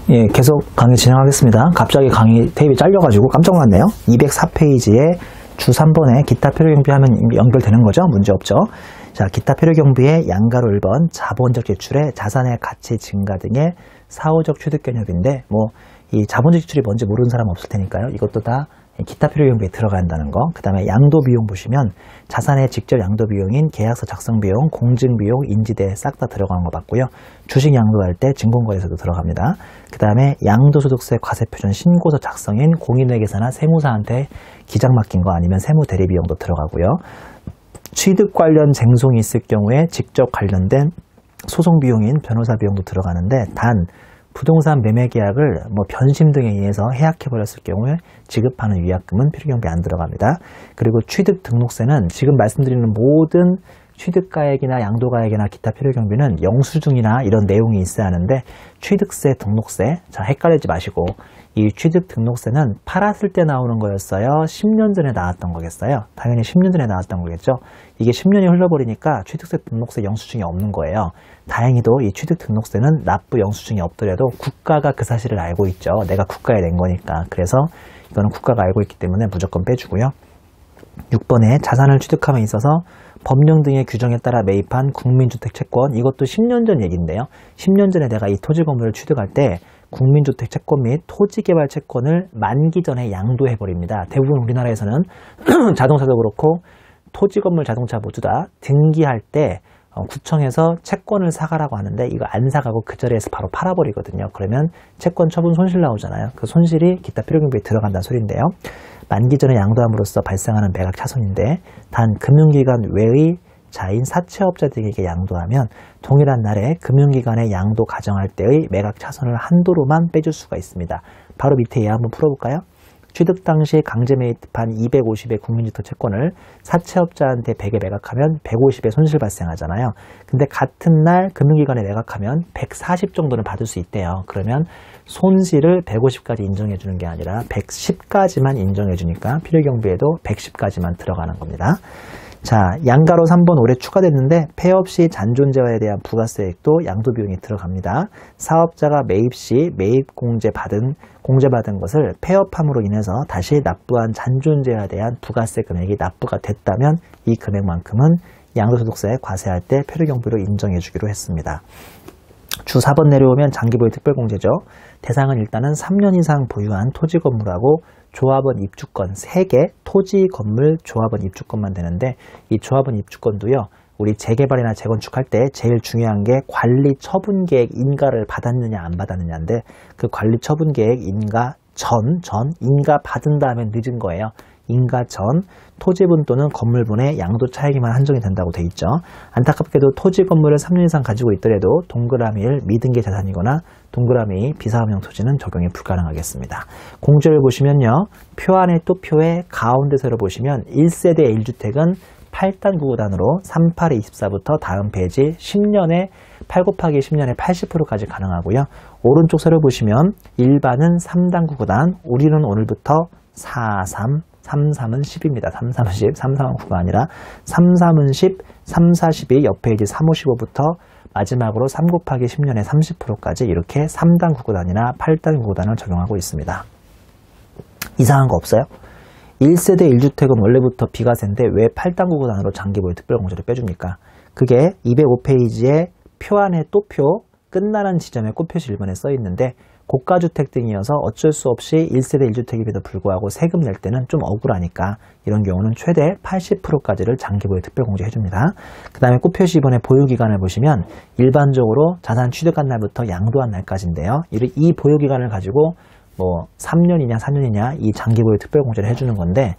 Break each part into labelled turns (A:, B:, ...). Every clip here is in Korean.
A: 예, 계속 강의 진행하겠습니다. 갑자기 강의 테이프가 잘려가지고 깜짝 놀랐네요. 204페이지에 주 3번에 기타 필요경비 하면 연결되는 거죠. 문제없죠. 자, 기타 필요경비의 양가로 1번 자본적 지출에 자산의 가치 증가 등의 사후적 취득 개념인데, 이 자본적 지출이 뭔지 모르는 사람 없을 테니까요. 이것도 다 기타 필요경비에 들어간다는 거. 그 다음에 양도비용 보시면 자산의 직접 양도비용인 계약서 작성비용, 공증비용, 인지대 싹 다 들어가는 거 봤고요. 주식 양도할 때 증권거래소도 들어갑니다. 그 다음에 양도소득세 과세표준 신고서 작성인 공인회계사나 세무사한테 기장 맡긴 거 아니면 세무대리비용도 들어가고요. 취득 관련 쟁송이 있을 경우에 직접 관련된 소송비용인 변호사비용도 들어가는데, 단 부동산 매매 계약을 변심 등에 의해서 해약해버렸을 경우에 지급하는 위약금은 필요경비에 안 들어갑니다. 그리고 취득 등록세는 지금 말씀드리는 모든 취득가액이나 양도가액이나 기타 필요경비는 영수증이나 이런 내용이 있어야 하는데, 취득세, 등록세, 자, 헷갈리지 마시고, 이 취득 등록세는 팔았을 때 나오는 거였어요? 10년 전에 나왔던 거겠어요? 당연히 10년 전에 나왔던 거겠죠? 이게 10년이 흘러버리니까 취득세, 등록세 영수증이 없는 거예요. 다행히도 이 취득 등록세는 납부 영수증이 없더라도 국가가 그 사실을 알고 있죠. 내가 국가에 낸 거니까. 그래서 이거는 국가가 알고 있기 때문에 무조건 빼주고요. 6번에 자산을 취득함에 있어서 법령 등의 규정에 따라 매입한 국민주택 채권, 이것도 10년 전 얘기인데요. 10년 전에 내가 이 토지 건물을 취득할 때 국민주택 채권 및 토지개발 채권을 만기 전에 양도해버립니다. 대부분 우리나라에서는 자동차도 그렇고 토지 건물 자동차 모두 다 등기할 때 구청에서 채권을 사가라고 하는데, 이거 안 사가고 그 자리에서 바로 팔아버리거든요. 그러면 채권 처분 손실 나오잖아요. 그 손실이 기타 필요경비에 들어간다는 소리인데요. 만기 전에 양도함으로써 발생하는 매각 차손인데, 단 금융기관 외의 자인 사채업자 등에게 양도하면 동일한 날에 금융기관에 양도 가정할 때의 매각 차손을 한도로만 빼줄 수가 있습니다. 바로 밑에 예 한번 풀어볼까요? 취득 당시 강제 매입한 250의 국민주택 채권을 사채업자한테 100에 매각하면 150의 손실 발생하잖아요. 근데 같은 날 금융기관에 매각하면 140 정도는 받을 수 있대요. 그러면 손실을 150까지 인정해 주는 게 아니라 110까지만 인정해 주니까 필요경비에도 110까지만 들어가는 겁니다. 자, 양가로 3번 올해 추가됐는데 폐업 시 잔존재화에 대한 부가세액도 양도비용이 들어갑니다. 사업자가 매입 시 매입 공제받은 것을 폐업함으로 인해서 다시 납부한 잔존재화에 대한 부가세 금액이 납부가 됐다면 이 금액만큼은 양도소득세에 과세할 때 필요경비로 인정해 주기로 했습니다. 주 4번 내려오면 장기보유 특별공제죠. 대상은 일단은 3년 이상 보유한 토지 건물하고 조합원 입주권 3개, 토지 건물 조합원 입주권만 되는데, 이 조합원 입주권도요, 우리 재개발이나 재건축할 때 제일 중요한 게 관리 처분 계획 인가를 받았느냐 안 받았느냐인데, 그 관리 처분 계획 인가 인가 받은 다음에 늦은 거예요. 인가 전 토지분 또는 건물분의 양도 차익에만 한정이 된다고 돼 있죠. 안타깝게도 토지 건물을 3년 이상 가지고 있더라도 동그라미 1 미등기 자산이거나 동그라미 2 비사업용 토지는 적용이 불가능하겠습니다. 공제를 보시면요, 표 안에 또 표의 가운데 세로 보시면 1세대 1주택은 8단 구구단으로 38에 24부터 다음 페이지 10년에 8 곱하기 10년에 80%까지 가능하고요. 오른쪽 세로 보시면 일반은 3단 구구단, 우리는 오늘부터 33은 10입니다. 33은 10, 33은 9가 아니라 33은 10, 3, 40이 옆 페이지 3, 55부터 마지막으로 3 곱하기 10년에 30%까지 이렇게 3단 구구단이나 8단 구구단을 적용하고 있습니다. 이상한 거 없어요? 1세대 1주택은 원래부터 비과세인데 왜 8단 구구단으로 장기보유 특별공제를 빼줍니까? 그게 205페이지에 표 안에 또 표, 끝나는 지점에 꽃표시 1번에 써 있는데, 고가주택 등이어서 어쩔 수 없이 1세대 1주택임에도 불구하고 세금 낼 때는 좀 억울하니까 이런 경우는 최대 80%까지를 장기보유 특별공제 해줍니다. 그 다음에 꽃표시 2번의 보유기간을 보시면 일반적으로 자산 취득한 날부터 양도한 날까지인데요. 이 보유기간을 가지고 3년이냐 4년이냐 이 장기보유 특별공제를 해주는 건데,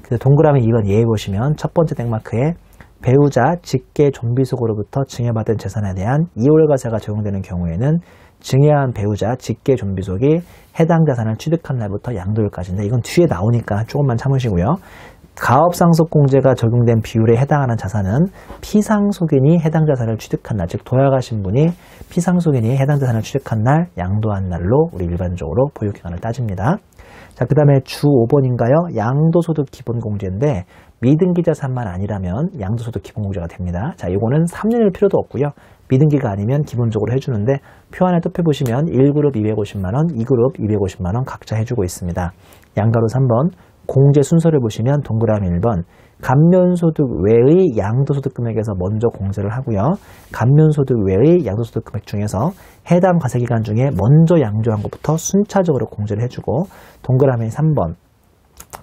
A: 그 동그라미 이건 예에 보시면 첫 번째 땡마크에 배우자 직계 존비속으로부터 증여받은 재산에 대한 이월과세가 적용되는 경우에는 증여한 배우자 직계 존비속이 해당 자산을 취득한 날부터 양도일까지인데, 이건 뒤에 나오니까 조금만 참으시고요. 가업상속공제가 적용된 비율에 해당하는 자산은 피상속인이 해당 자산을 취득한 날, 즉 돌아가신 분이 피상속인이 해당 자산을 취득한 날, 양도한 날로 우리 일반적으로 보유기간을 따집니다. 자, 그 다음에 주 5번인가요? 양도소득 기본공제인데 미등기 자산만 아니라면 양도소득 기본공제가 됩니다. 자, 이거는 3년일 필요도 없고요. 미등기가 아니면 기본적으로 해주는데 표 안에 뜯어보시면 1그룹 250만원, 2그룹 250만원 각자 해주고 있습니다. 양가로 3번 공제 순서를 보시면 동그라미 1번 감면소득 외의 양도소득 금액에서 먼저 공제를 하고요. 감면소득 외의 양도소득 금액 중에서 해당 과세기간 중에 먼저 양도한 것부터 순차적으로 공제를 해주고 동그라미 3번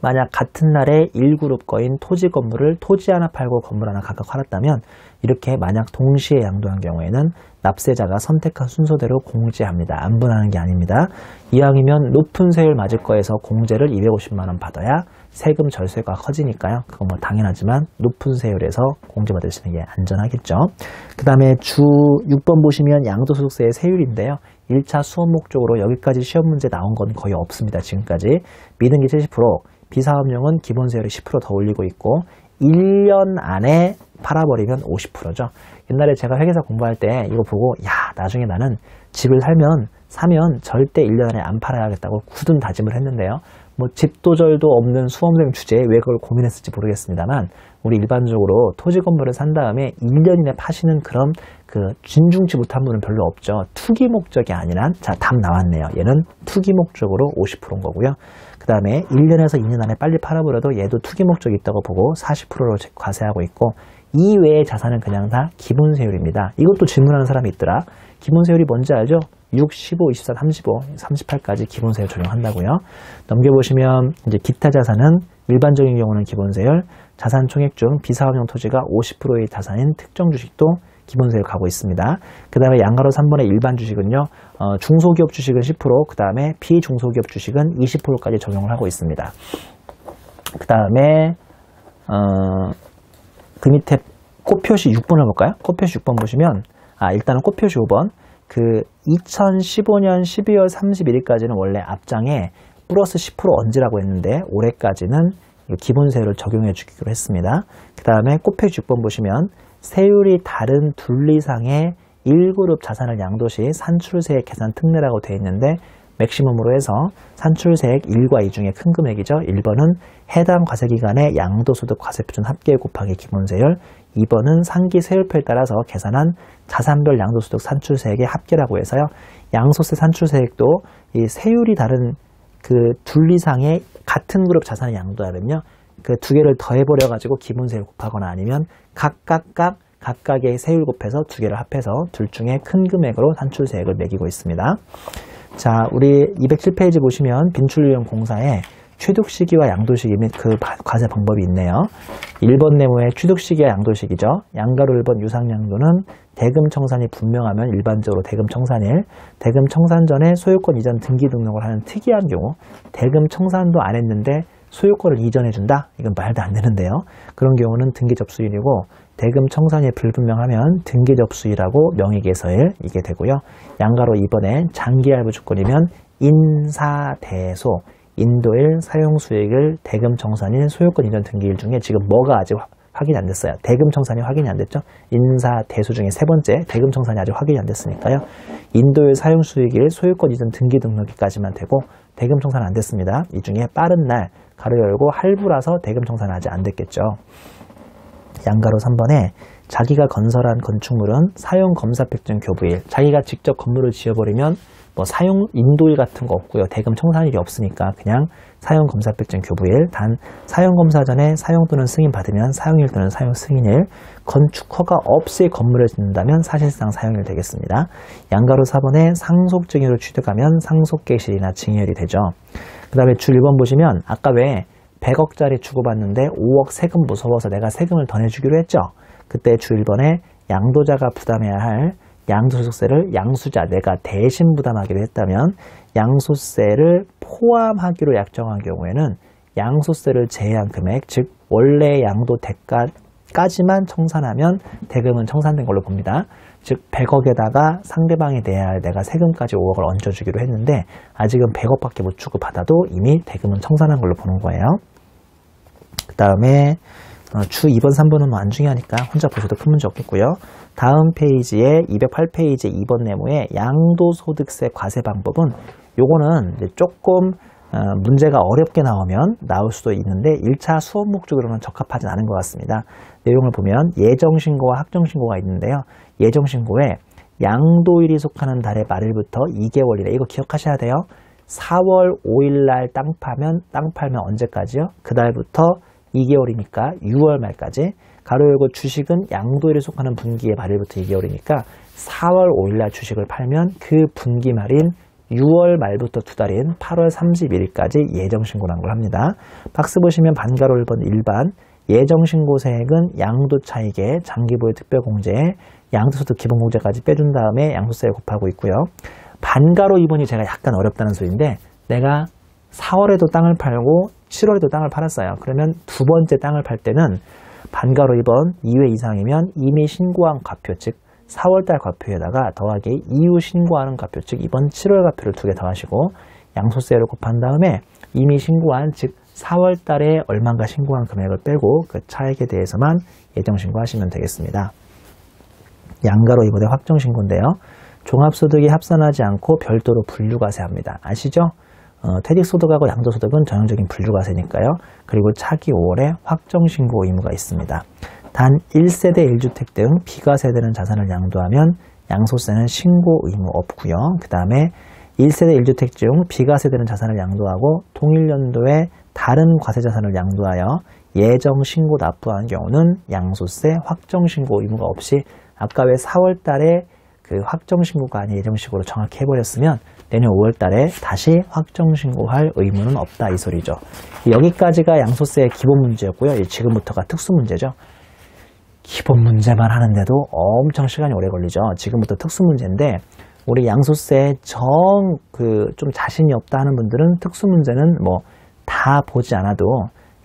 A: 만약 같은 날에 1그룹 거인 토지 건물을 토지 하나 팔고 건물 하나 각각 팔았다면 이렇게 만약 동시에 양도한 경우에는 납세자가 선택한 순서대로 공제합니다. 안 분하는 게 아닙니다. 이왕이면 높은 세율 맞을 거에서 공제를 250만원 받아야 세금 절세가 커지니까요. 그건 뭐 당연하지만 높은 세율에서 공제받으시는 게 안전하겠죠. 그 다음에 주 6번 보시면 양도소득세의 세율인데요. 1차 수업 목적으로 여기까지 시험 문제 나온 건 거의 없습니다. 지금까지. 미등기 70%, 비사업용은 기본세율이 10% 더 올리고 있고 1년 안에 팔아버리면 50%죠. 옛날에 제가 회계사 공부할 때 이거 보고 야 나중에 나는 집을 사면 절대 1년 안에 안 팔아야겠다고 굳은 다짐을 했는데요. 뭐 집도절도 없는 수험생 주제에 왜 그걸 고민했을지 모르겠습니다만 우리 일반적으로 토지 건물을 산 다음에 1년 이내 파시는 그런 그 진중치 못한 분은 별로 없죠. 투기 목적이 아니라 자 답 나왔네요. 얘는 투기 목적으로 50%인 거고요. 그 다음에 1년에서 2년 안에 빨리 팔아버려도 얘도 투기 목적이 있다고 보고 40%로 과세하고 있고 이외의 자산은 그냥 다 기본세율입니다. 이것도 질문하는 사람이 있더라. 기본세율이 뭔지 알죠? 6, 15, 24, 35, 38까지 기본세율 적용한다고요. 넘겨보시면 이제 기타 자산은 일반적인 경우는 기본세율, 자산 총액 중 비사업용 토지가 50%의 자산인 특정 주식도 기본세율 가고 있습니다. 그 다음에 양가로 3번의 일반 주식은요. 중소기업 주식은 10%, 그 다음에 비중소기업 주식은 20%까지 적용을 하고 있습니다. 그 다음에 그 밑에 꽃표시 6번을 볼까요? 꽃표시 6번 보시면 일단은 꽃표시 5번 그 2015년 12월 31일까지는 원래 앞장에 플러스 10% 얹으라고 했는데 올해까지는 기본세율을 적용해 주기로 했습니다. 그 다음에 꽃표시 6번 보시면 세율이 다른 둘 이상의 1그룹 자산을 양도시 산출세액 계산 특례라고 되어 있는데 맥시멈으로 해서 산출세액 1과 2 중에 큰 금액이죠. 1번은 해당 과세기간의 양도소득 과세표준 합계 곱하기 기본세율, 2번은 상기 세율표에 따라서 계산한 자산별 양도소득 산출세액의 합계라고 해서요. 양소세 산출세액도 이 세율이 다른 그 둘 이상의 같은 그룹 자산을 양도하면요. 그 두 개를 더해버려 가지고 기본세율 곱하거나 아니면 각각의 세율 곱해서 두 개를 합해서 둘 중에 큰 금액으로 산출세액을 매기고 있습니다. 자, 우리 207페이지 보시면 빈출유형 공사에 취득시기와 양도시기 및 그 과세 방법이 있네요. 1번 네모의 취득시기와 양도시기죠. 양가로 1번 유상양도는 대금청산이 분명하면 일반적으로 대금청산일, 대금청산 전에 소유권 이전 등기 등록을 하는 특이한 경우, 대금청산도 안 했는데 소유권을 이전해준다? 이건 말도 안 되는데요. 그런 경우는 등기접수일이고 대금청산이 불분명하면 등기접수일하고 명의개서일 이게 되고요. 양가로 2번에 장기할부 주권이면 인사대소, 인도일, 사용수익일, 대금청산일, 소유권 이전 등기일 중에 지금 뭐가 아직 확인이 안 됐어요. 대금청산이 확인이 안 됐죠. 인사대소 중에 세 번째 대금청산이 아직 확인이 안 됐으니까요. 인도일, 사용수익일, 소유권 이전 등기 등록일까지만 되고 대금청산 안 됐습니다. 이 중에 빠른 날 가로 열고 할부라서 대금청산은 아직 안 됐겠죠. 양가로 3번에 자기가 건설한 건축물은 사용검사백증 교부일, 자기가 직접 건물을 지어버리면 뭐 사용 인도일 같은 거 없고요. 대금청산일이 없으니까 그냥 사용검사백증 교부일, 단 사용검사 전에 사용 또는 승인 받으면 사용일 또는 사용 승인일, 건축허가 없이 건물을 짓는다면 사실상 사용일 되겠습니다. 양가로 4번에 상속증여를 취득하면 상속개시일이나 증여일이 되죠. 그 다음에 줄 1번 보시면 아까 왜 100억짜리 주고받는데 5억 세금 무서워서 내가 세금을 더 내주기로 했죠. 그때 줄 1번에 양도자가 부담해야 할 양도소득세를 양수자 내가 대신 부담하기로 했다면 양소세를 포함하기로 약정한 경우에는 양소세를 제외한 금액, 즉 원래 양도 대가까지만 청산하면 대금은 청산된 걸로 봅니다. 즉 100억에다가 상대방이 내야 할 내가 세금까지 5억을 얹어주기로 했는데 아직은 100억밖에 못 주고 받아도 이미 대금은 청산한 걸로 보는 거예요. 그 다음에 주 2번, 3번은 뭐 안 중요하니까 혼자 보셔도 큰 문제 없겠고요. 다음 페이지에 208페이지 2번 네모의 양도소득세 과세 방법은 요거는 이제 조금 문제가 어렵게 나올 수도 있는데 1차 수업 목적으로는 적합하진 않은 것 같습니다. 내용을 보면 예정신고와 확정신고가 있는데요. 예정신고에 양도일이 속하는 달의 말일부터 2개월이래. 이거 기억하셔야 돼요. 4월 5일 날 땅 팔면 언제까지요? 그 달부터 2개월이니까 6월 말까지. 가로 열고 주식은 양도일에 속하는 분기의 말일부터 2개월이니까 4월 5일 날 주식을 팔면 그 분기 말인 6월 말부터 두 달인 8월 31일까지 예정신고라는 걸 합니다. 박스 보시면 반가로 1번 일반 예정신고세액은 양도차익에 장기보유 특별공제에 양도소득 기본공제까지 빼준 다음에 양도세를 곱하고 있고요. 반가로 2번이 제가 약간 어렵다는 소리인데 내가 4월에도 땅을 팔고 7월에도 땅을 팔았어요. 그러면 두 번째 땅을 팔 때는 반가로 2번 2회 이상이면 이미 신고한 과표 즉 4월달 과표에다가 더하기 이후 신고하는 과표 즉 이번 7월 과표를 두 개 더하시고 양도세를 곱한 다음에 이미 신고한 즉 4월달에 얼마인가 신고한 금액을 빼고 그 차액에 대해서만 예정신고하시면 되겠습니다. 양가로 2번의 확정신고인데요. 종합소득이 합산하지 않고 별도로 분류과세합니다. 아시죠? 퇴직소득하고 양도소득은 전형적인 분류과세니까요. 그리고 차기 5월에 확정신고 의무가 있습니다. 단 1세대 1주택 등 비과세되는 자산을 양도하면 양소세는 신고 의무 없고요. 그 다음에 1세대 1주택 중 비과세되는 자산을 양도하고 동일연도에 다른 과세자산을 양도하여 예정 신고 납부한 경우는 양소세 확정신고 의무가 없이 아까 왜 4월 달에 그 확정신고가 아닌 예정신고로 정확히 해버렸으면 내년 5월 달에 다시 확정신고할 의무는 없다 이 소리죠. 여기까지가 양소세의 기본 문제였고요. 지금부터가 특수 문제죠. 기본 문제만 하는데도 엄청 시간이 오래 걸리죠. 지금부터 특수 문제인데 우리 양소세 좀 자신이 없다 하는 분들은 특수 문제는 뭐 다 보지 않아도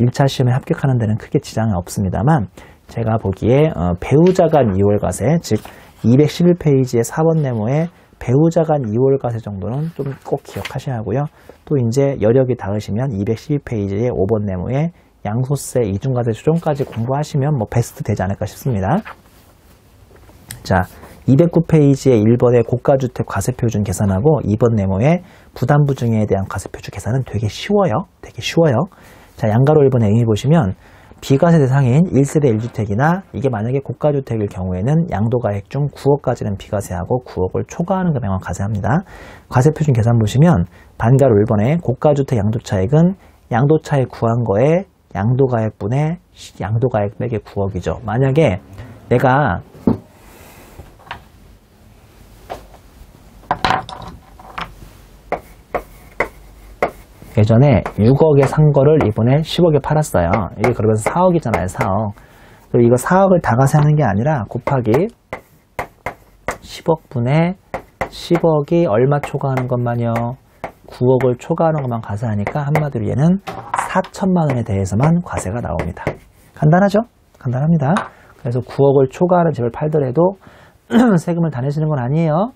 A: 1차 시험에 합격하는 데는 크게 지장이 없습니다만 제가 보기에 배우자 간 2월 과세 즉 211페이지의 4번 네모에 배우자 간 2월 과세 정도는 좀 꼭 기억하셔야 하고요. 또 이제 여력이 닿으시면 212페이지의 5번 네모에 양소세 이중과세 조정까지 공부하시면 뭐 베스트 되지 않을까 싶습니다. 자, 209페이지의 1번의 고가주택 과세표준 계산하고 2번 네모의 부담부증에 대한 과세표준 계산은 되게 쉬워요. 되게 쉬워요. 자, 양가로 1번에 의미 보시면 비과세 대상인 1세대 1주택이나 이게 만약에 고가주택일 경우에는 양도가액 중 9억까지는 비과세하고 9억을 초과하는 금액만 과세합니다. 과세표준 계산 보시면 반가로 1번에 고가주택 양도차익은 양도차익 구한 거에 양도가액분의 양도가액 빼기 9억이죠. 만약에 내가 예전에 6억에 산 거를 이번에 10억에 팔았어요. 이게 그러면서 4억이잖아요. 4억. 그리고 이거 4억을 다 과세하는 게 아니라 곱하기 10억분의 10억이 얼마 초과하는 것만요. 9억을 초과하는 것만 과세하니까 한마디로 얘는 4천만 원에 대해서만 과세가 나옵니다. 간단하죠? 간단합니다. 그래서 9억을 초과하는 집을 팔더라도 세금을 다 내시는 건 아니에요.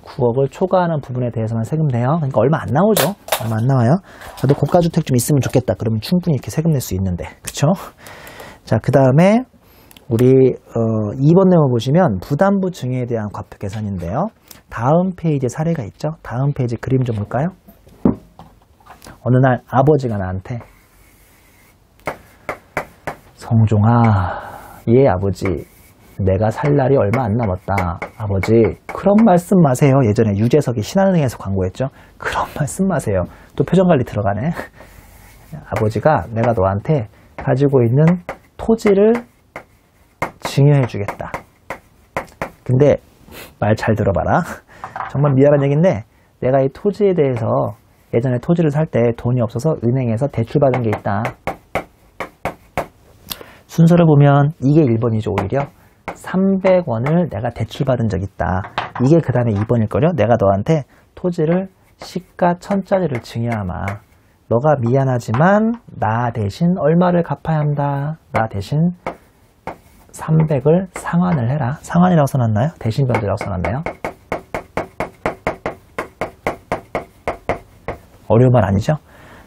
A: 9억을 초과하는 부분에 대해서만 세금 내요. 그러니까 얼마 안 나오죠. 얼마 안 나와요. 저도 고가주택 좀 있으면 좋겠다. 그러면 충분히 이렇게 세금 낼 수 있는데. 그쵸? 자, 그 다음에 우리 2번 내용 보시면 부담부 증여에 대한 과표 계산인데요. 다음 페이지에 사례가 있죠. 다음 페이지 그림 좀 볼까요? 어느 날 아버지가 나한테 성종아, 예 아버지, 내가 살 날이 얼마 안 남았다. 아버지, 그런 말씀 마세요. 예전에 유재석이 신한은행에서 광고했죠. 그런 말씀 마세요. 또 표정관리 들어가네. 아버지가 내가 너한테 가지고 있는 토지를 증여해 주겠다. 근데 말 잘 들어봐라. 정말 미안한 얘기인데 내가 이 토지에 대해서 예전에 토지를 살 때 돈이 없어서 은행에서 대출받은 게 있다. 순서를 보면 이게 1번이죠. 오히려 300원을 내가 대출받은 적 있다. 이게 그 다음에 2번일걸요. 내가 너한테 토지를 시가 1000짜리를 증여하마. 너가 미안하지만 나 대신 얼마를 갚아야 한다. 나 대신 300을 상환을 해라. 상환이라고 써놨나요? 대신 변제라고 써놨나요? 어려운 말 아니죠?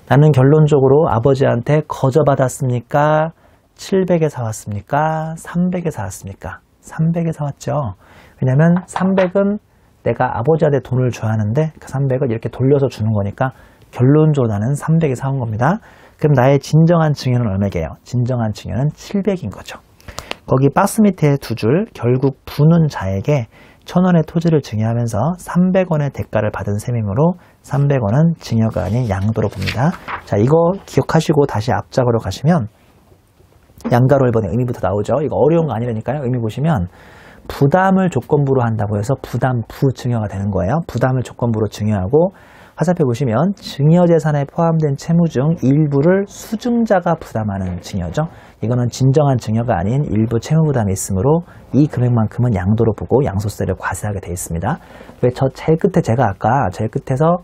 A: 나는 결론적으로 아버지한테 거저받았습니까? 700에 사왔습니까? 300에 사왔습니까? 300에 사왔죠. 왜냐면 300은 내가 아버지한테 돈을 줘야 하는데 그 300을 이렇게 돌려서 주는 거니까 결론적으로 나는 300에 사온 겁니다. 그럼 나의 진정한 증여는 얼마게요? 진정한 증여는 700인 거죠. 거기 박스 밑에 두 줄, 결국 부는 자에게 1000원의 토지를 증여하면서 300원의 대가를 받은 셈이므로 300원은 증여가 아닌 양도로 봅니다. 자, 이거 기억하시고 다시 앞장으로 가시면 양가로 1번의 의미부터 나오죠. 이거 어려운 거 아니라니까요. 의미 보시면 부담을 조건부로 한다고 해서 부담부 증여가 되는 거예요. 부담을 조건부로 증여하고 화살표 보시면 증여재산에 포함된 채무 중 일부를 수증자가 부담하는 증여죠. 이거는 진정한 증여가 아닌 일부 채무 부담이 있으므로 이 금액만큼은 양도로 보고 양소세를 과세하게 되어 있습니다. 왜 저 제일 끝에 제가 아까 제일 끝에서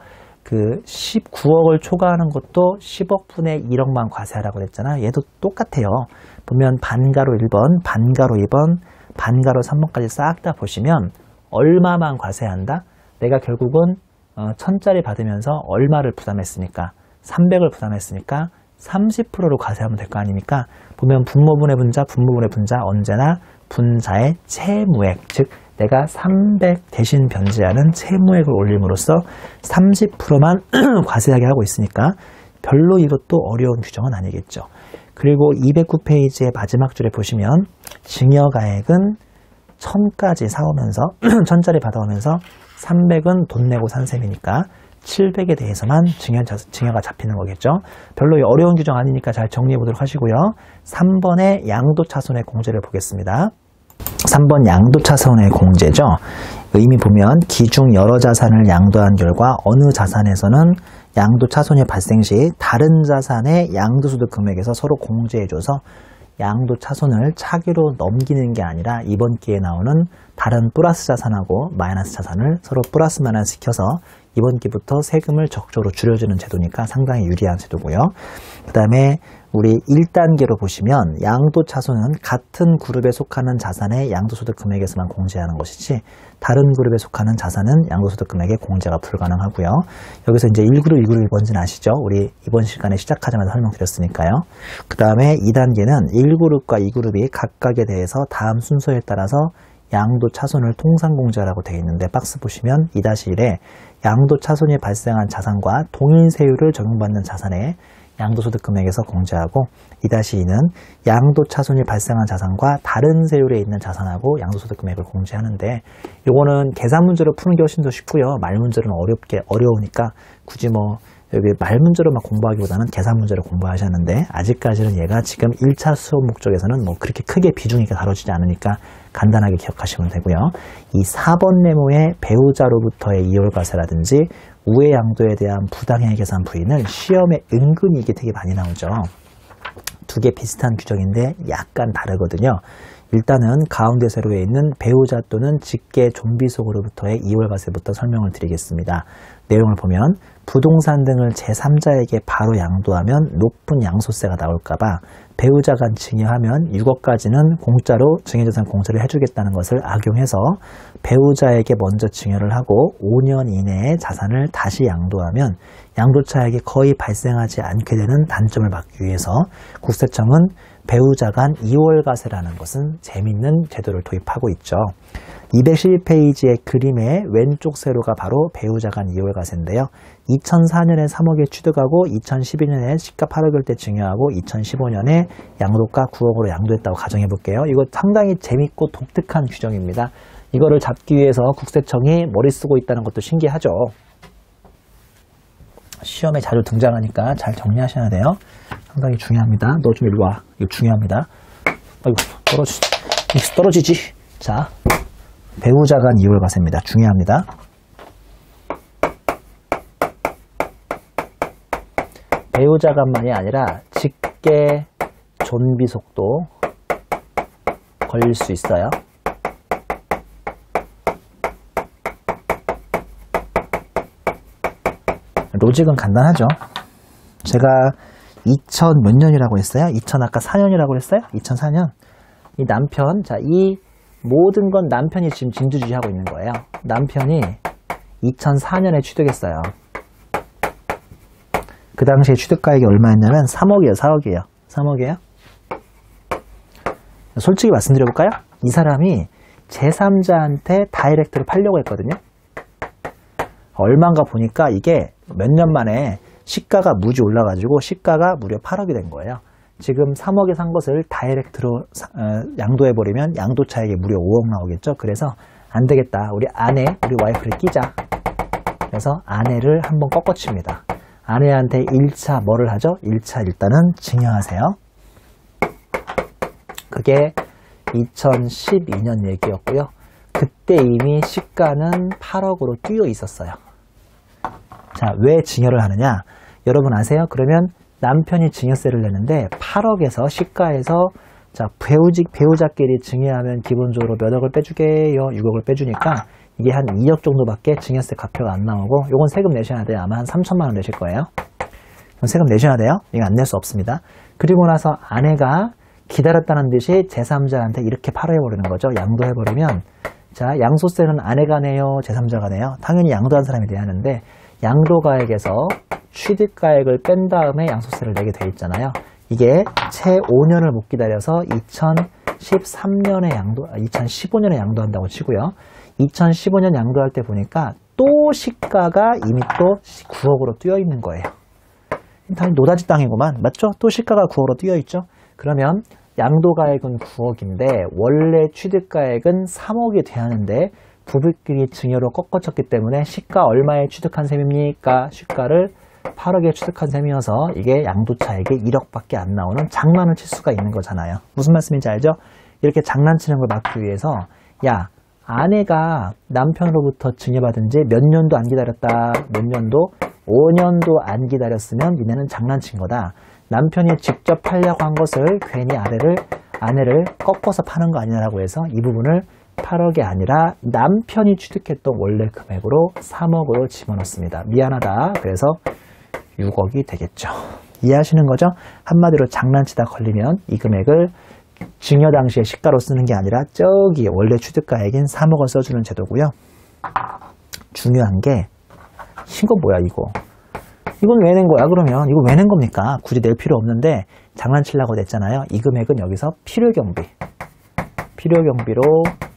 A: 그 19억을 초과하는 것도 10억 분의 1억만 과세하라고 그랬잖아. 얘도 똑같아요. 보면 반가로 1번, 반가로 2번, 반가로 3번까지 싹 다 보시면 얼마만 과세한다? 내가 결국은 1000짜리 받으면서 얼마를 부담했으니까 300을 부담했으니까 30%로 과세하면 될 거 아닙니까? 보면 분모분의 분자, 분모분의 분자 언제나 분자의 채무액, 즉 내가 300 대신 변제하는 채무액을 올림으로써 30%만 과세하게 하고 있으니까 별로 이것도 어려운 규정은 아니겠죠. 그리고 209페이지의 마지막 줄에 보시면 증여가액은 1000까지 사오면서 1000짜리 받아오면서 300은 돈 내고 산 셈이니까 700에 대해서만 증여가 잡히는 거겠죠. 별로 어려운 규정 아니니까 잘 정리해 보도록 하시고요. 3번의 양도차손의 공제를 보겠습니다. 3번 양도차손의 공제죠. 의미 보면 기중 여러 자산을 양도한 결과 어느 자산에서는 양도차손이 발생 시 다른 자산의 양도소득 금액에서 서로 공제해줘서 양도차손을 차기로 넘기는 게 아니라 이번 기회에 나오는 다른 플러스 자산하고 마이너스 자산을 서로 플러스 마이너스 시켜서 이번 기부터 세금을 적극적으로 줄여주는 제도니까 상당히 유리한 제도고요. 그 다음에 우리 1단계로 보시면 양도차손은 같은 그룹에 속하는 자산의 양도소득 금액에서만 공제하는 것이지 다른 그룹에 속하는 자산은 양도소득 금액에 공제가 불가능하고요. 여기서 이제 1그룹, 2그룹이 뭔지는 아시죠? 우리 이번 시간에 시작하자마자 설명드렸으니까요. 그 다음에 2단계는 1그룹과 2그룹이 각각에 대해서 다음 순서에 따라서 양도차손을 통상공제하라고 되어 있는데 박스 보시면 2-1에 양도차손이 발생한 자산과 동일세율을 적용받는 자산에 양도소득 금액에서 공제하고 2-2는 양도차손이 발생한 자산과 다른 세율에 있는 자산하고 양도소득 금액을 공제하는데 요거는 계산 문제로 푸는 게 훨씬 더 쉽고요. 말 문제로는 어려우니까 굳이 뭐 여기 말 문제로만 공부하기보다는 계산 문제를 공부하셨는데 아직까지는 얘가 지금 1차 수업 목적에서는 뭐 그렇게 크게 비중이 다뤄지지 않으니까 간단하게 기억하시면 되고요. 이 4번 네모의 배우자로부터의 이월과세라든지 우회 양도에 대한 부당해 계산 부인을 시험에 은근히 이게 되게 많이 나오죠. 두 개 비슷한 규정인데 약간 다르거든요. 일단은 가운데 세로에 있는 배우자 또는 직계 좀비 속으로부터의 이월과세부터 설명을 드리겠습니다. 내용을 보면 부동산 등을 제3자에게 바로 양도하면 높은 양소세가 나올까봐 배우자 간 증여하면 6억까지는 공짜로 증여재산 공제를 해주겠다는 것을 악용해서 배우자에게 먼저 증여를 하고 5년 이내에 자산을 다시 양도하면 양도차익이 거의 발생하지 않게 되는 단점을 막기 위해서 국세청은 배우자 간 이월과세라는 것은 재밌는 제도를 도입하고 있죠. 212페이지의 그림의 왼쪽 세로가 바로 배우자 간 이월과세인데요. 2004년에 3억에 취득하고 2012년에 시가 8억일 때 증여하고 2015년에 양도가 9억으로 양도했다고 가정해 볼게요. 이거 상당히 재밌고 독특한 규정입니다. 이거를 잡기 위해서 국세청이 머리 쓰고 있다는 것도 신기하죠. 시험에 자주 등장하니까 잘 정리하셔야 돼요. 상당히 중요합니다. 너 좀 일로 와. 이거 중요합니다. 아이고, 떨어지지. 자, 배우자 간 이월과세입니다. 중요합니다. 배우자 간만이 아니라 직계 존비 속도 걸릴 수 있어요. 로직은 간단하죠. 제가 2000 몇 년이라고 했어요? 2000 아까 4년이라고 했어요? 2004년. 이 남편, 자, 이 모든 건 남편이 지금 진두지휘하고 있는 거예요. 남편이 2004년에 취득했어요. 그 당시에 취득가액이 얼마였냐면 3억이에요. 4억이에요. 3억이에요. 솔직히 말씀드려볼까요? 이 사람이 제3자한테 다이렉트로 팔려고 했거든요. 얼마인가 보니까 이게 몇 년 만에 시가가 무지 올라가지고 시가가 무려 8억이 된 거예요. 지금 3억에 산 것을 다이렉트로 양도해버리면 양도 차익이 무려 5억 나오겠죠. 그래서 안 되겠다. 우리 아내, 우리 와이프를 끼자. 그래서 아내를 한번 꺾어칩니다. 아내한테 1차 뭐를 하죠? 1차 일단은 증여하세요. 그게 2012년 얘기였고요. 그때 이미 시가는 8억으로 뛰어 있었어요. 자, 왜 증여를 하느냐? 여러분 아세요? 그러면 남편이 증여세를 내는데 8억에서 시가에서 자, 배우자끼리 증여하면 기본적으로 몇 억을 빼주게요? 6억을 빼주니까 이게 한 2억 정도밖에 증여세 갚여가 안 나오고 요건 세금 내셔야 돼요. 아마 한 3천만 원 내실 거예요. 그럼 세금 내셔야 돼요. 이거 안 낼 수 없습니다. 그리고 나서 아내가 기다렸다는 듯이 제3자한테 이렇게 팔아버리는 거죠. 양도해버리면 자, 양소세는 아내가 내요? 제3자가 내요? 당연히 양도한 사람이 내야 하는데 양도가액에서 취득가액을 뺀 다음에 양소세를 내게 돼 있잖아요. 이게 채 5년을 못 기다려서 2015년에 양도한다고 치고요. 2015년 양도할 때 보니까 또 시가가 이미 또 9억으로 뛰어 있는 거예요. 당연히 노다지 땅이구만. 맞죠? 또 시가가 9억으로 뛰어 있죠. 그러면 양도가액은 9억인데 원래 취득가액은 3억이 돼야 하는데 부부끼리 증여로 꺾어쳤기 때문에 시가 얼마에 취득한 셈입니까? 시가를 8억에 취득한 셈이어서 이게 양도차익이 1억밖에 안 나오는 장난을 칠 수가 있는 거잖아요. 무슨 말씀인지 알죠? 이렇게 장난치는 걸 막기 위해서 야, 아내가 남편으로부터 증여받은 지 몇 년도 안 기다렸다. 몇 년도? 5년도 안 기다렸으면 니네는 장난친 거다. 남편이 직접 팔려고 한 것을 괜히 아내를 꺾어서 파는 거 아니냐라고 해서 이 부분을 8억이 아니라 남편이 취득했던 원래 금액으로 3억으로 집어넣습니다. 미안하다. 그래서 6억이 되겠죠. 이해하시는 거죠? 한마디로 장난치다 걸리면 이 금액을 증여 당시에 시가로 쓰는 게 아니라 저기 원래 취득가액인 3억을 써주는 제도고요. 중요한 게 이거 뭐야 이거. 이건 왜 낸 거야 그러면? 이거 왜 낸 겁니까? 굳이 낼 필요 없는데 장난치려고 냈잖아요. 이 금액은 여기서 필요경비로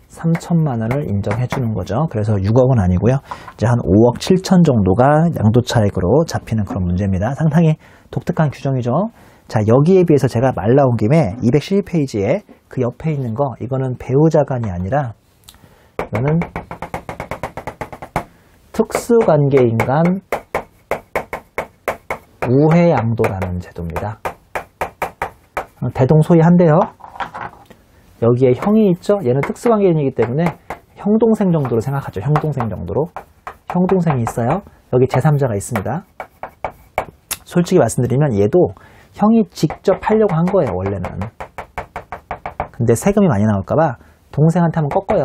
A: 3천만 원을 인정해 주는 거죠. 그래서 6억은 아니고요. 이제 한 5억 7천 정도가 양도차익으로 잡히는 그런 문제입니다. 상당히 독특한 규정이죠. 자, 여기에 비해서 제가 말 나온 김에 212페이지에 그 옆에 있는 거, 이거는 배우자간이 아니라 이거는 특수관계인간 우회양도라는 제도입니다. 대동소이한데요. 여기에 형이 있죠? 얘는 특수관계인이기 때문에 형동생 정도로 생각하죠. 형동생 정도로. 형동생이 있어요. 여기 제3자가 있습니다. 솔직히 말씀드리면 얘도 형이 직접 하려고 한 거예요. 원래는. 근데 세금이 많이 나올까봐 동생한테 한번 꺾어요.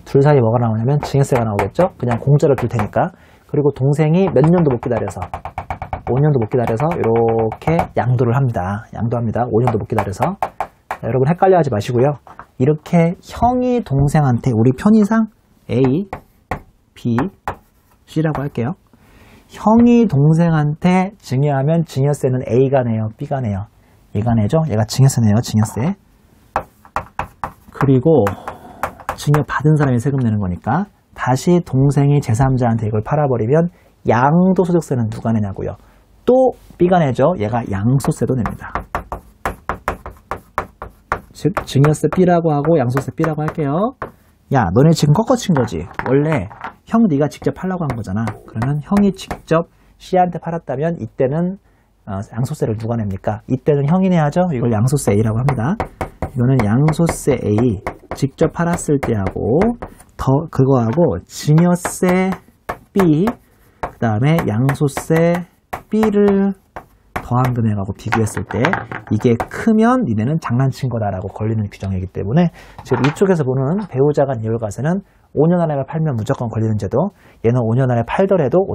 A: 둘 사이에 뭐가 나오냐면 증여세가 나오겠죠? 그냥 공짜로 줄 테니까. 그리고 동생이 몇 년도 못 기다려서 5년도 못 기다려서 이렇게 양도를 합니다. 양도합니다. 5년도 못 기다려서. 자, 여러분 헷갈려 하지 마시고요. 이렇게 형이 동생한테 우리 편의상 A, B, C라고 할게요. 형이 동생한테 증여하면 증여세는 A가 내요? B가 내요? 얘가 내죠? 얘가 증여세 내요. 증여세. 그리고 증여받은 사람이 세금 내는 거니까 다시 동생이 제3자한테 이걸 팔아버리면 양도소득세는 누가 내냐고요? 또 B가 내죠. 얘가 양소세도 냅니다. 즉 증여세 B라고 하고 양소세 B라고 할게요. 야, 너네 지금 꺾어친 거지? 원래 형 네가 직접 팔라고 한 거잖아. 그러면 형이 직접 C한테 팔았다면 이때는 양소세를 누가 냅니까? 이때는 형이 내야죠. 이걸 양소세 A라고 합니다. 이거는 양소세 A 직접 팔았을 때하고 그거하고 증여세 B 그 다음에 양소세 B를 더한 금액하고 비교했을 때 이게 크면 니네는 장난친 거다라고 걸리는 규정이기 때문에 지금 이쪽에서 보는 배우자간 이율과세는 5년 안에 팔면 무조건 걸리는 제도, 얘는 5년 안에 팔더라도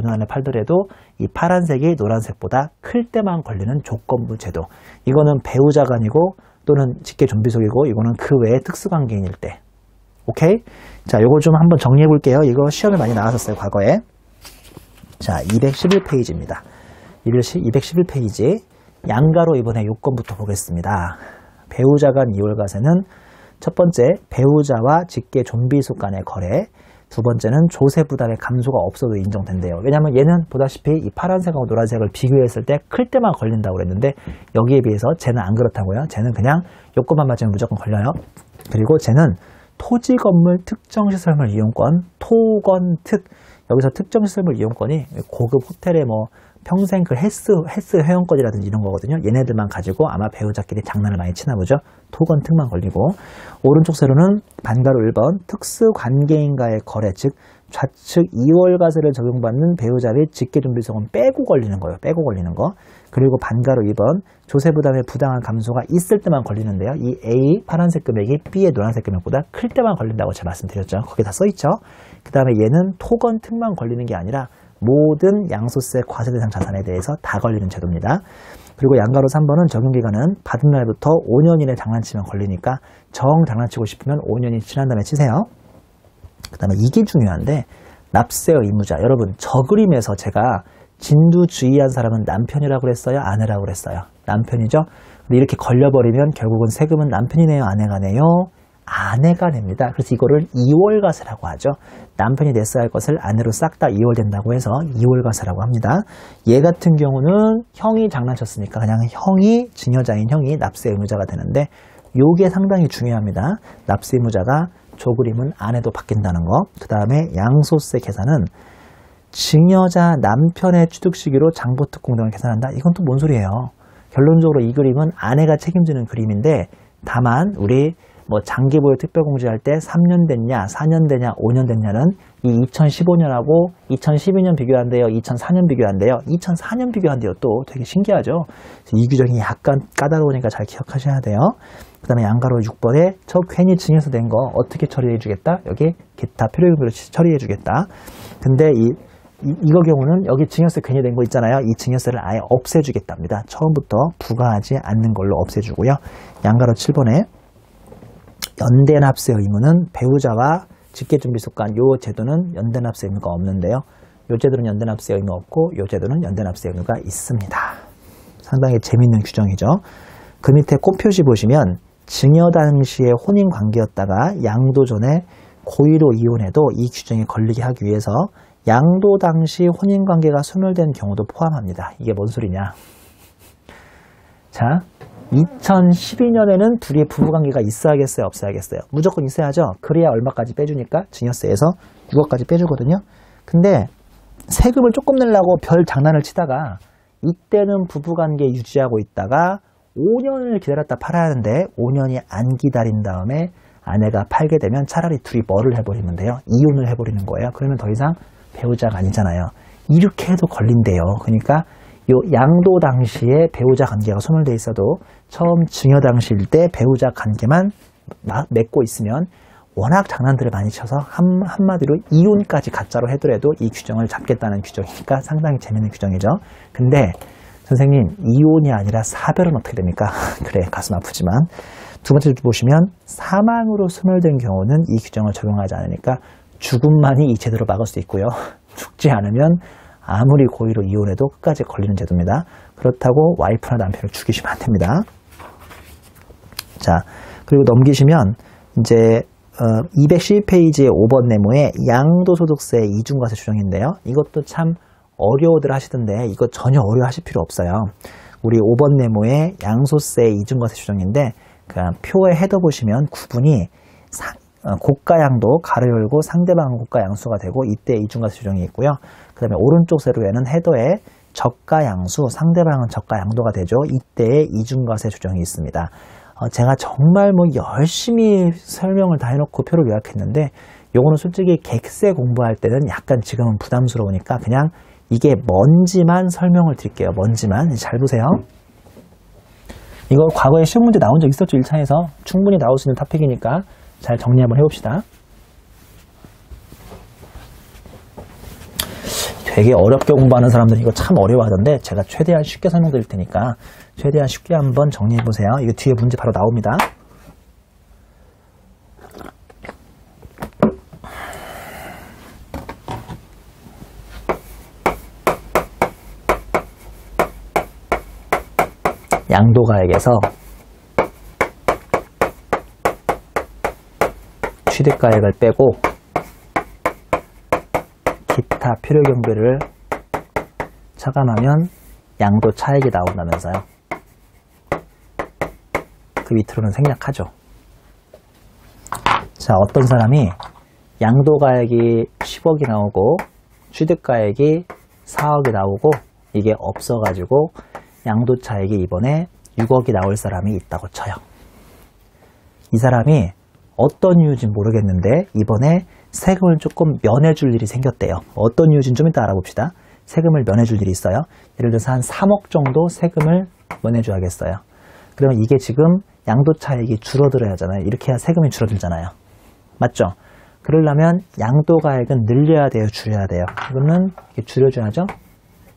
A: 이 파란색이 노란색보다 클 때만 걸리는 조건부 제도. 이거는 배우자간이고 또는 직계 좀비속이고 이거는 그 외에 특수관계인일 때. 오케이? 자, 요걸 좀 한번 정리해 볼게요. 이거 시험에 많이 나왔었어요, 과거에. 자, 211페이지입니다. 211페이지. 양가로 이번에 요건부터 보겠습니다. 배우자 간 이월과세는 첫 번째, 배우자와 직계 좀비속 간의 거래. 두 번째는 조세 부담의 감소가 없어도 인정된대요. 왜냐하면 얘는 보다시피 이 파란색하고 노란색을 비교했을 때 클 때만 걸린다고 그랬는데 여기에 비해서 쟤는 안 그렇다고요. 쟤는 그냥 요것만 맞으면 무조건 걸려요. 그리고 쟤는 토지 건물 특정 시설물 이용권, 토건특. 여기서 특정 시설물 이용권이 고급 호텔에 뭐 평생 그 헬스 회원권이라든지 이런 거거든요. 얘네들만 가지고 아마 배우자끼리 장난을 많이 치나 보죠. 토건특만 걸리고, 오른쪽 세로는 반가로 1번 특수관계인과의 거래, 즉 좌측 2월과세를 적용받는 배우자 및 직계준비소금 빼고 걸리는 거예요. 빼고 걸리는 거. 그리고 반가로 2번 조세부담의 부당한 감소가 있을 때만 걸리는데요. 이 A 파란색 금액이 B의 노란색 금액보다 클 때만 걸린다고 제가 말씀드렸죠. 거기 다 써있죠. 그 다음에 얘는 토건특만 걸리는 게 아니라 모든 양소세 과세 대상 자산에 대해서 다 걸리는 제도입니다. 그리고 양가로 3번은 적용기간은 받은 날부터 5년 이내 장난치면 걸리니까 정 장난치고 싶으면 5년이 지난 다음에 치세요. 그 다음에 이게 중요한데, 납세 의무자. 여러분, 저 그림에서 제가 진두주의한 사람은 남편이라고 그랬어요? 아내라고 그랬어요? 남편이죠? 근데 이렇게 걸려버리면 결국은 세금은 남편이 내요? 아내가 내요? 아내가 냅니다. 그래서 이거를 2월과세라고 하죠. 남편이 냈어야 할 것을 아내로 싹 다 2월된다고 해서 2월과세라고 합니다. 얘 같은 경우는 형이 장난쳤으니까 그냥 형이, 증여자인 형이 납세 의무자가 되는데, 요게 상당히 중요합니다. 납세 의무자가 조그림은 아내도 바뀐다는 거. 그 다음에 양소세 계산은 증여자 남편의 취득 시기로 장부특공 등을 계산한다. 이건 또 뭔 소리예요? 결론적으로 이 그림은 아내가 책임지는 그림인데, 다만 우리 뭐 장기보유 특별공제할 때 3년 됐냐, 4년 됐냐, 5년 됐냐는 이 2015년하고 2012년 비교한대요. 2004년 비교한대요. 2004년 비교한대요. 또 되게 신기하죠. 이 규정이 약간 까다로우니까 잘 기억하셔야 돼요. 그 다음에 양가로 6번에 저 괜히 증여서 된 거 어떻게 처리해 주겠다? 여기 기타 필요금으로 처리해 주겠다. 근데 이거 경우는 여기 증여세 괜히 된 거 있잖아요. 이 증여세를 아예 없애주겠답니다. 처음부터 부과하지 않는 걸로 없애주고요. 양가로 7번에 연대납세 의무는 배우자와 직계준비소 간 요 제도는 연대납세 의무가 없는데요. 요 제도는 연대납세 의무 없고 요 제도는 연대납세 의무가 있습니다. 상당히 재밌는 규정이죠. 그 밑에 꽃표시 보시면 증여 당시의 혼인 관계였다가 양도 전에 고의로 이혼해도 이 규정에 걸리게 하기 위해서 양도 당시 혼인 관계가 소멸된 경우도 포함합니다. 이게 뭔 소리냐? 자, 2012년에는 둘이 부부관계가 있어야겠어요? 없어야겠어요? 무조건 있어야죠. 그래야 얼마까지 빼주니까 증여세에서 6억까지 빼주거든요. 근데 세금을 조금 내려고 별 장난을 치다가 이때는 부부관계 유지하고 있다가 5년을 기다렸다 팔아야 하는데 5년이 안 기다린 다음에 아내가 팔게 되면 차라리 둘이 뭐를 해버리면 돼요? 이혼을 해버리는 거예요. 그러면 더 이상 배우자가 아니잖아요. 이렇게 해도 걸린대요. 그러니까 요 양도 당시에 배우자 관계가 소멸돼 있어도 처음 증여 당시일 때 배우자 관계만 맺고 있으면 워낙 장난들을 많이 쳐서 한마디로 이혼까지 가짜로 해더라도 이 규정을 잡겠다는 규정이니까 상당히 재밌는 규정이죠. 근데 선생님, 이혼이 아니라 사별은 어떻게 됩니까? 그래, 가슴 아프지만. 두 번째 보시면 사망으로 소멸된 경우는 이 규정을 적용하지 않으니까 죽음만이 이 제도를 막을 수 있고요. 죽지 않으면 아무리 고의로 이혼해도 끝까지 걸리는 제도입니다. 그렇다고 와이프나 남편을 죽이시면 안 됩니다. 자, 그리고 넘기시면 이제 212페이지의 5번 네모에 양도소득세 이중과세 규정인데요. 이것도 참 어려워들 하시던데 이거 전혀 어려워하실 필요 없어요. 우리 5번 네모에 양소세 이중과세 규정인데 그 표의 헤더 보시면 구분이 고가양도 가로 열고 상대방은 고가양수가 되고 이때 이중과세 규정이 있고요. 그 다음에 오른쪽 세로에는 헤더에 저가양수, 상대방은 저가양도가 되죠. 이때의 이중과세 규정이 있습니다. 제가 정말 뭐 열심히 설명을 다 해놓고 표를 요약했는데 요거는 솔직히 객세 공부할 때는 약간 지금은 부담스러우니까 그냥 이게 뭔지만 설명을 드릴게요. 뭔지만. 잘 보세요. 이거 과거에 시험 문제 나온 적 있었죠. 1차에서. 충분히 나올 수 있는 토픽이니까 잘 정리 한번 해봅시다. 되게 어렵게 공부하는 사람들은 이거 참 어려워하던데 제가 최대한 쉽게 설명드릴 테니까 최대한 쉽게 한번 정리해보세요. 이거 뒤에 문제 바로 나옵니다. 양도가액에서 취득가액을 빼고 기타 필요경비를 차감하면 양도 차익이 나온다면서요. 그 밑으로는 생략하죠. 자, 어떤 사람이 양도가액이 10억이 나오고 취득가액이 4억이 나오고 이게 없어가지고 양도차익이 이번에 6억이 나올 사람이 있다고 쳐요. 이 사람이 어떤 이유인지 모르겠는데 이번에 세금을 조금 면해줄 일이 생겼대요. 어떤 이유인지 좀 이따 알아봅시다. 세금을 면해줄 일이 있어요. 예를 들어서 한 3억 정도 세금을 면해줘야겠어요. 그러면 이게 지금 양도차익이 줄어들어야 하잖아요. 이렇게 해야 세금이 줄어들잖아요. 맞죠? 그러려면 양도가액은 늘려야 돼요? 줄여야 돼요? 이거는 줄여줘야죠?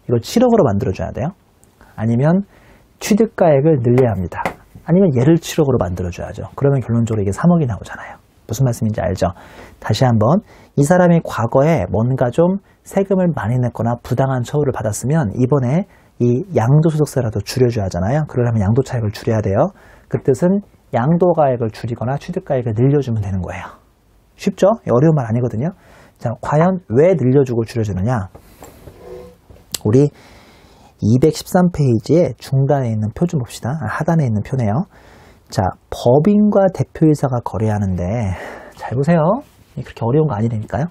A: 이걸 7억으로 만들어줘야 돼요? 아니면 취득가액을 늘려야 합니다. 아니면 얘를 7억으로 만들어줘야죠. 그러면 결론적으로 이게 3억이 나오잖아요. 무슨 말씀인지 알죠? 다시 한번 이 사람이 과거에 뭔가 좀 세금을 많이 냈거나 부당한 처우를 받았으면 이번에 이 양도소득세라도 줄여줘야 하잖아요. 그러려면 양도차익을 줄여야 돼요. 그 뜻은 양도가액을 줄이거나 취득가액을 늘려주면 되는 거예요. 쉽죠? 어려운 말 아니거든요. 자, 과연 왜 늘려주고 줄여주느냐? 우리 213페이지에 중단에 있는 표 좀 봅시다. 하단에 있는 표네요. 자, 법인과 대표이사가 거래하는데 잘 보세요. 그렇게 어려운 거 아니라니까요.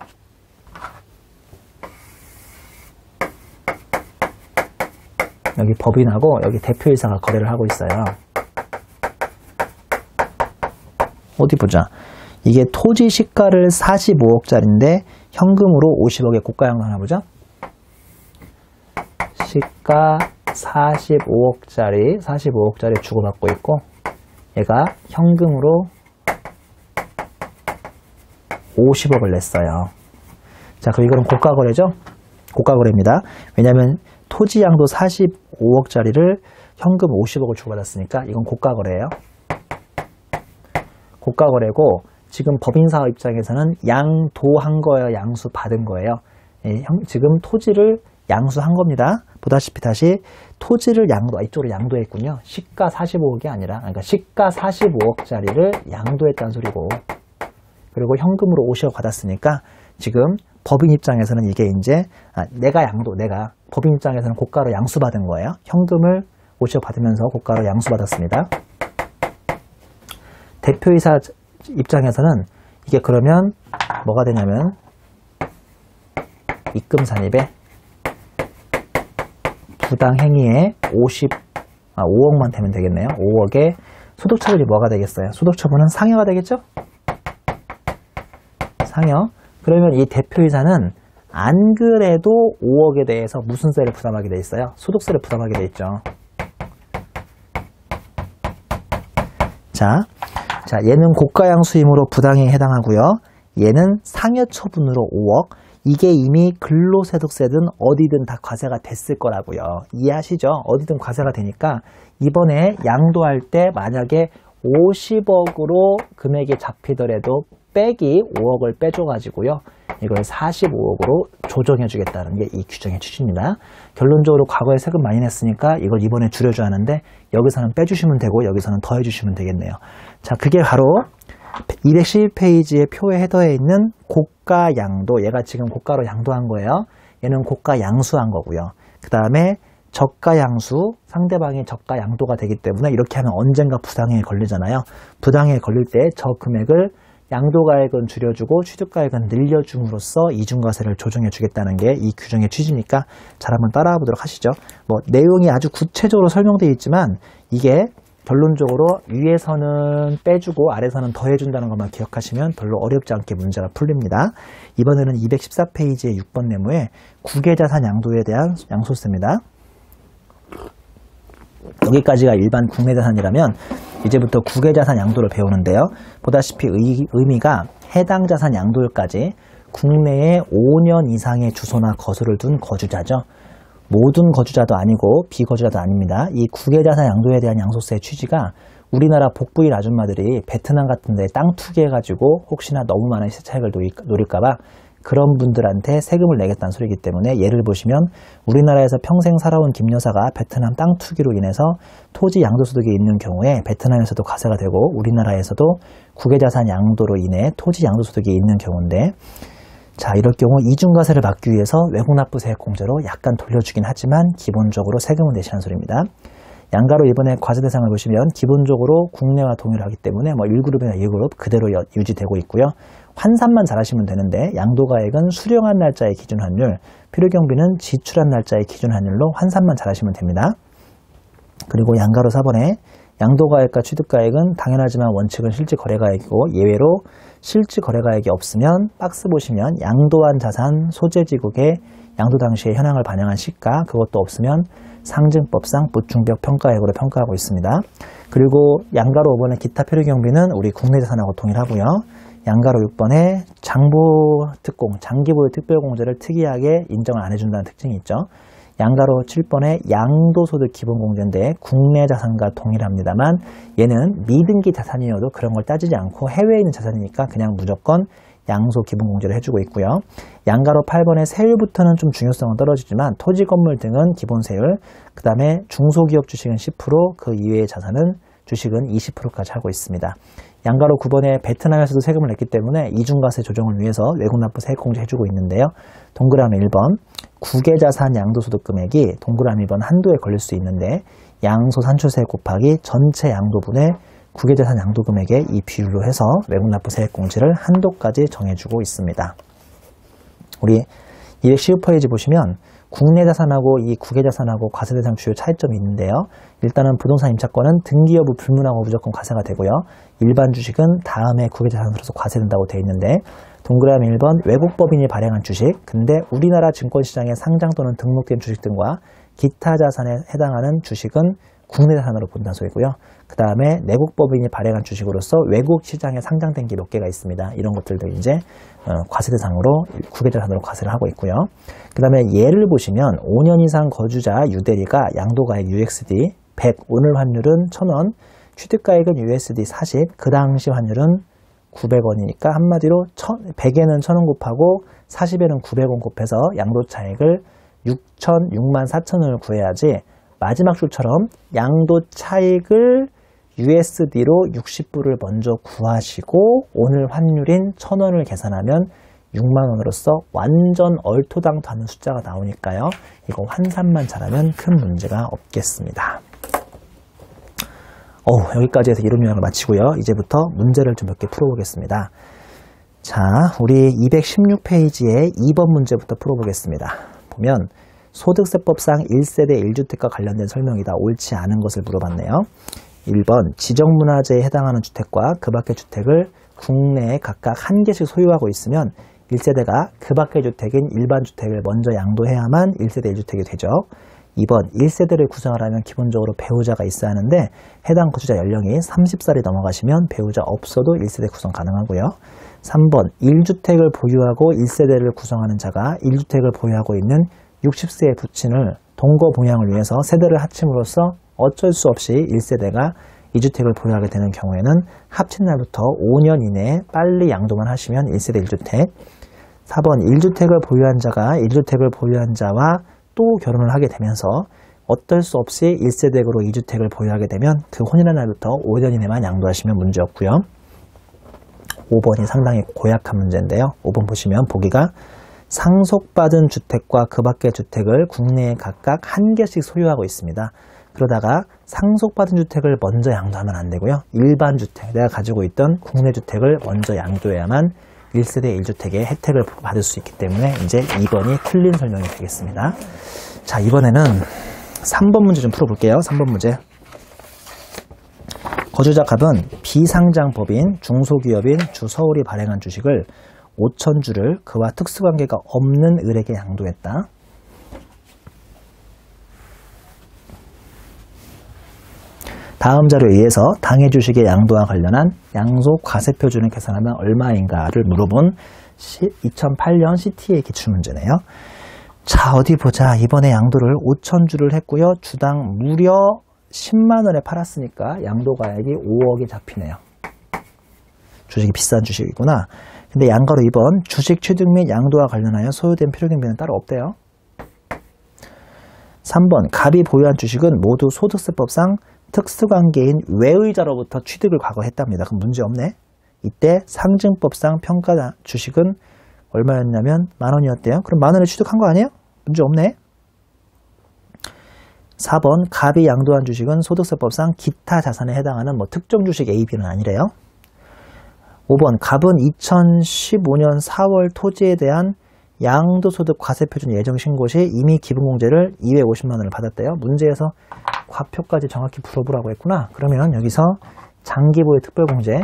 A: 여기 법인하고 여기 대표이사가 거래를 하고 있어요. 어디 보자. 이게 토지 시가를 45억짜리인데 현금으로 50억에 고가양도 하나 보자. 시가 45억짜리 주고받고 있고 얘가 현금으로 50억을 냈어요. 자, 그럼 이거는 고가거래죠? 고가거래입니다. 왜냐하면 토지 양도 45억짜리를 현금 50억을 주고받았으니까 이건 고가거래예요. 고가거래고 지금 법인사업 입장에서는 양도한 거예요? 양수받은 거예요? 지금 토지를 양수한 겁니다. 보다시피 다시 토지를 이쪽으로 양도했군요. 시가 45억이 아니라, 그러니까 시가 45억짜리를 양도했다는 소리고, 그리고 현금으로 50억 받았으니까 지금 법인 입장에서는 이게 이제 내가 법인 입장에서는 고가로 양수받은 거예요. 현금을 50억 받으면서 고가로 양수받았습니다. 대표이사 입장에서는 이게 그러면 뭐가 되냐면 입금 산입에 부당 행위에 5억만 되면 되겠네요. 5억에 소득 처분이 뭐가 되겠어요? 소득 처분은 상여가 되겠죠? 상여. 그러면 이 대표이사는 안 그래도 5억에 대해서 무슨 세를 부담하게 돼 있어요? 소득세를 부담하게 돼 있죠. 자, 얘는 고가양수임으로 부당행위에 해당하고요. 얘는 상여 처분으로 5억. 이게 이미 근로소득세든 어디든 다 과세가 됐을 거라고요. 이해하시죠? 어디든 과세가 되니까 이번에 양도할 때 만약에 50억으로 금액이 잡히더라도 빼기 5억을 빼줘가지고요. 이걸 45억으로 조정해주겠다는 게 이 규정의 취지입니다. 결론적으로 과거에 세금 많이 냈으니까 이걸 이번에 줄여줘야 하는데 여기서는 빼주시면 되고 여기서는 더해주시면 되겠네요. 자, 그게 바로 211페이지의 표의 헤더에 있는 고가양도, 얘가 지금 고가로 양도한 거예요. 얘는 고가 양수한 거고요. 그 다음에 저가양수, 상대방이 저가양도가 되기 때문에 이렇게 하면 언젠가 부당행위에 걸리잖아요. 부당행위에 걸릴 때 저 금액을 양도가액은 줄여주고 취득가액은 늘려줌으로써 이중과세를 조정해 주겠다는 게 이 규정의 취지니까 잘 한번 따라와 보도록 하시죠. 뭐 내용이 아주 구체적으로 설명되어 있지만 이게 결론적으로 위에서는 빼주고 아래서는 더해준다는 것만 기억하시면 별로 어렵지 않게 문제가 풀립니다. 이번에는 214페이지의 6번 네모에 국외자산 양도에 대한 양도세입니다. 여기까지가 일반 국내자산이라면 이제부터 국외자산 양도를 배우는데요. 보다시피 의미가 해당 자산 양도일까지 국내에 5년 이상의 주소나 거소를 둔 거주자죠. 모든 거주자도 아니고 비거주자도 아닙니다. 이 국외자산 양도에 대한 양도세의 취지가 우리나라 복부인 아줌마들이 베트남 같은 데 땅 투기해가지고 혹시나 너무 많은 시세 차익을 노릴까봐 그런 분들한테 세금을 내겠다는 소리이기 때문에 예를 보시면 우리나라에서 평생 살아온 김 여사가 베트남 땅 투기로 인해서 토지 양도소득이 있는 경우에 베트남에서도 과세가 되고 우리나라에서도 국외자산 양도로 인해 토지 양도소득이 있는 경우인데 자, 이럴 경우 이중과세를 막기 위해서 외국납부세액공제로 약간 돌려주긴 하지만 기본적으로 세금은 내시는 소리입니다. 양가로 이번에 과세 대상을 보시면 기본적으로 국내와 동일하기 때문에 1그룹이나 2그룹 그대로 유지되고 있고요. 환산만 잘하시면 되는데 양도가액은 수령한 날짜의 기준 환율, 필요경비는 지출한 날짜의 기준 환율로 환산만 잘하시면 됩니다. 그리고 양가로 4번에 양도가액과 취득가액은 당연하지만 원칙은 실질거래가액이고 예외로 실질거래가액이 없으면 박스 보시면 양도한 자산 소재지국의 양도 당시의 현황을 반영한 시가, 그것도 없으면 상증법상 보충비용 평가액으로 평가하고 있습니다. 그리고 양가로 5번의 기타 필요경비는 우리 국내 자산하고 동일하고요. 양가로 6번에 장부특공, 장기보유 특별공제를 특이하게 인정을 안 해준다는 특징이 있죠. 양가로 7번에 양도소득 기본공제인데 국내 자산과 동일합니다만 얘는 미등기 자산이어도 그런 걸 따지지 않고 해외에 있는 자산이니까 그냥 무조건 양소 기본공제를 해주고 있고요. 양가로 8번에 세율부터는 좀 중요성은 떨어지지만 토지 건물 등은 기본세율, 그 다음에 중소기업 주식은 10%, 그 이외의 자산은 주식은 20%까지 하고 있습니다. 양가로 9번에 베트남에서도 세금을 냈기 때문에 이중과세 조정을 위해서 외국납부 세액공제 해주고 있는데요. 동그라미 1번 국외자산 양도소득 금액이 동그라미 2번 한도에 걸릴 수 있는데 양소산출세액 곱하기 전체 양도분의 국외자산 양도금액의 이 비율로 해서 외국납부 세액공제를 한도까지 정해주고 있습니다. 우리 215페이지 보시면 국내 자산하고 이 국외자산하고 과세대상 주요 차이점이 있는데요. 일단은 부동산 임차권은 등기 여부 불문하고 무조건 과세가 되고요. 일반 주식은 다음에 국외자산으로서 과세된다고 되어 있는데 동그라미 1번 외국법인이 발행한 주식, 근데 우리나라 증권시장에 상장 또는 등록된 주식 등과 기타 자산에 해당하는 주식은 국내 자산으로 본다는 소리고요. 그 다음에 내국법인이 발행한 주식으로서 외국 시장에 상장된 게 몇 개가 있습니다. 이런 것들도 이제 과세 대상으로 국외자산으로 과세를 하고 있고요. 그 다음에 예를 보시면 5년 이상 거주자 유대리가 양도가액 USD 100, 오늘 환율은 1,000원, 취득가액은 USD 40, 그 당시 환율은 900원이니까 한마디로 100에는 1,000원 곱하고 40에는 900원 곱해서 양도차액을 64,000원을 구해야지 마지막 줄처럼 양도 차익을 USD로 60불을 먼저 구하시고 오늘 환율인 1,000원을 계산하면 6만원으로서 완전 얼토당토하는 숫자가 나오니까요. 이거 환산만 잘하면 큰 문제가 없겠습니다. 여기까지 해서 이론 요약을 마치고요. 이제부터 문제를 좀 몇 개 풀어보겠습니다. 자, 우리 216페이지에 2번 문제부터 풀어보겠습니다. 보면 소득세법상 1세대 1주택과 관련된 설명이다. 옳지 않은 것을 물어봤네요. 1번 지정문화재에 해당하는 주택과 그 밖의 주택을 국내에 각각 한 개씩 소유하고 있으면 1세대가 그 밖의 주택인 일반 주택을 먼저 양도해야만 1세대 1주택이 되죠. 2번 1세대를 구성하려면 기본적으로 배우자가 있어야 하는데 해당 거주자 연령이 30살이 넘어가시면 배우자 없어도 1세대 구성 가능하고요. 3번 1주택을 보유하고 1세대를 구성하는 자가 1주택을 보유하고 있는 60세의 부친을 동거봉양을 위해서 세대를 합침으로써 어쩔 수 없이 1세대가 2주택을 보유하게 되는 경우에는 합친 날부터 5년 이내에 빨리 양도만 하시면 1세대 1주택. 4번 1주택을 보유한 자가 1주택을 보유한 자와 또 결혼을 하게 되면서 어쩔 수 없이 1세대로 2주택을 보유하게 되면 그 혼인한 날부터 5년 이내만 양도하시면 문제없고요. 5번이 상당히 고약한 문제인데요. 5번 보시면 보기가 상속받은 주택과 그 밖의 주택을 국내에 각각 한 개씩 소유하고 있습니다. 그러다가 상속받은 주택을 먼저 양도하면 안 되고요. 일반 주택, 내가 가지고 있던 국내 주택을 먼저 양도해야만 1세대 1주택의 혜택을 받을 수 있기 때문에 이제 2번이 틀린 설명이 되겠습니다. 자, 이번에는 3번 문제 좀 풀어볼게요. 3번 문제. 거주자 갑은 비상장법인 중소기업인 주서울이 발행한 주식을 5,000주를 그와 특수관계가 없는 을에게 양도했다. 다음 자료에 의해서 당해 주식의 양도와 관련한 양소 과세표준을 계산하면 얼마인가를 물어본 2008년 CTA 기출문제네요. 자, 어디 보자. 이번에 양도를 5,000주를 했고요. 주당 무려 10만원에 팔았으니까 양도가액이 5억이 잡히네요. 주식이 비싼 주식이구나. 근데 양가로 2번 주식 취득 및 양도와 관련하여 소요된 필요경비는 따로 없대요. 3번 갑이 보유한 주식은 모두 소득세법상 특수관계인 외의자로부터 취득을 과거 했답니다. 그럼 문제 없네. 이때 상증법상 평가 주식은 얼마였냐면 10,000원이었대요. 그럼 10,000원을 취득한 거 아니에요? 문제 없네. 4번 갑이 양도한 주식은 소득세법상 기타 자산에 해당하는 뭐 특정 주식 A, B는 아니래요. 5번 갑은 2015년 4월 토지에 대한 양도소득 과세표준 예정신고 시 이미 기본공제를 250만원을 받았대요. 문제에서 과표까지 정확히 풀어보라고 했구나. 그러면 여기서 장기보유 특별공제,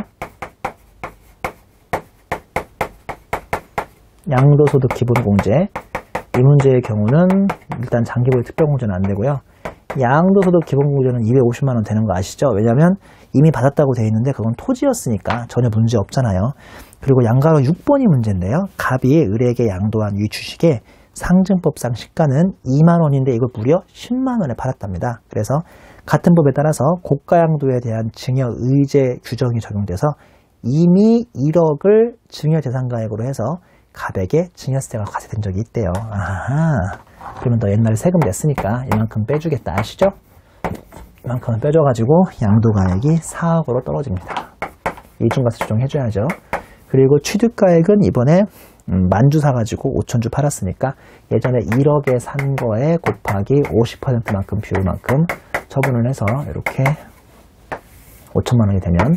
A: 양도소득 기본공제, 이 문제의 경우는 일단 장기보유 특별공제는 안 되고요. 양도소득 기본공제는 250만원 되는 거 아시죠? 왜냐하면 이미 받았다고 되어 있는데 그건 토지였으니까 전혀 문제 없잖아요. 그리고 양가로 6번이 문제인데요. 갑이 을에게 양도한 이 주식의 상증법상 시가는 2만원인데 이걸 무려 10만원에 팔았답니다. 그래서 같은 법에 따라서 고가양도에 대한 증여의제 규정이 적용돼서 이미 1억을 증여재산가액으로 해서 갑에게 증여세가 과세된 적이 있대요. 아하. 그러면 너 옛날에 세금 냈으니까 이만큼 빼주겠다 아시죠? 이만큼은 빼줘가지고 양도가액이 4억으로 떨어집니다. 이중과세 조정해줘야죠. 그리고 취득가액은 이번에 만주 사가지고 5,000주 팔았으니까 예전에 1억에 산 거에 곱하기 50%만큼 비율만큼 처분을 해서 이렇게 5천만원이 되면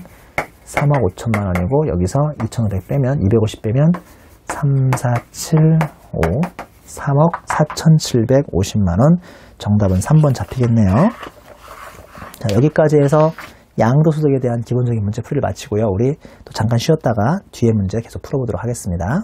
A: 3억 5천만원이고 여기서 2,500 빼면 250 빼면 3, 4, 7, 5 3억 4,750만원. 정답은 3번 잡히겠네요. 자, 여기까지 해서 양도소득에 대한 기본적인 문제 풀이를 마치고요. 우리 또 잠깐 쉬었다가 뒤에 문제 계속 풀어보도록 하겠습니다.